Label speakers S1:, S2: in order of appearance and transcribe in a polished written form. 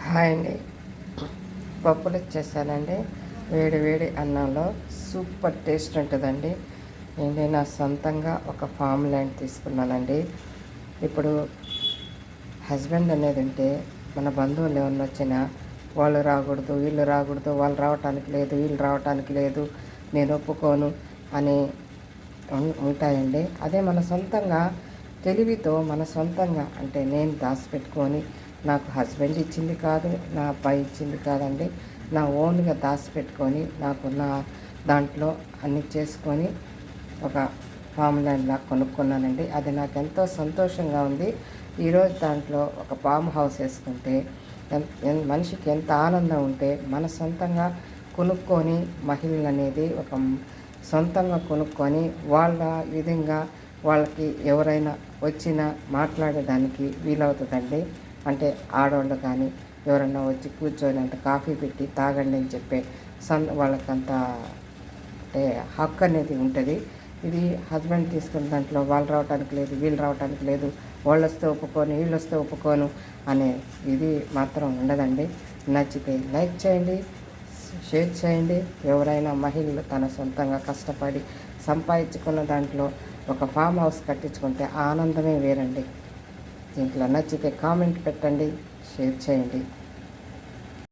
S1: Hi అండి. పప్పులు ఇచ్చేసానండి. వేడి వేడి అన్నంలో సూపర్ టేస్ట్ ఉంటుందండి. ఏంటి నా సొంతంగా ఒక ఫామ్ ల్యాండ్ తీసుకున్నానండి. ఇప్పుడు హస్బెండ్ అనేది ఉంటే మన బంధువులు ఏమన్నా వచ్చినా వాళ్ళు రాకూడదు, వీళ్ళు రాకూడదు, వాళ్ళు రావటానికి లేదు, వీళ్ళు రావటానికి లేదు, నేను ఒప్పుకోను అని ఉంటాయండి. అదే మన సొంతంగా తెలివితో మన సొంతంగా అంటే నేను దాచిపెట్టుకొని, నాకు హస్బెండ్ ఇచ్చింది కాదు, నా అబ్బాయి ఇచ్చింది కాదండి, నా ఓన్గా దాచిపెట్టుకొని నాకున్న దాంట్లో అన్నీ చేసుకొని ఒక ఫామ్ ల్యాండ్లా కొనుక్కున్నానండి. అది నాకు ఎంతో సంతోషంగా ఉంది. ఈరోజు దాంట్లో ఒక ఫామ్ హౌస్ వేసుకుంటే మనిషికి ఎంత ఆనందం ఉంటే మన సొంతంగా కొనుక్కొని మహిళలు అనేది ఒక సొంతంగా కొనుక్కొని వాళ్ళ విధంగా వాళ్ళకి ఎవరైనా వచ్చినా మాట్లాడేదానికి వీలవుతుందండి. అంటే ఆడవాళ్ళు కానీ ఎవరైనా వచ్చి కూర్చొని అంటే కాఫీ పెట్టి తాగండి అని చెప్పే వాళ్ళకంత అంటే హక్కు అనేది ఉంటుంది. ఇది హస్బెండ్ తీసుకున్న దాంట్లో వాళ్ళు రావటానికి లేదు, వీళ్ళు రావటానికి లేదు, వాళ్ళు వస్తే ఒప్పుకోను, వీళ్ళు వస్తే ఒప్పుకోను అనే ఇది మాత్రం ఉండదండి. నచ్చితే లైక్ చేయండి, షేర్ చేయండి. ఎవరైనా మహిళలు తన సొంతంగా కష్టపడి సంపాదించుకున్న దాంట్లో ఒక ఫామ్ హౌస్ కట్టించుకుంటే ఆనందమే వేరండి. దీంట్లో నచ్చితే కామెంట్ పెట్టండి, షేర్ చేయండి.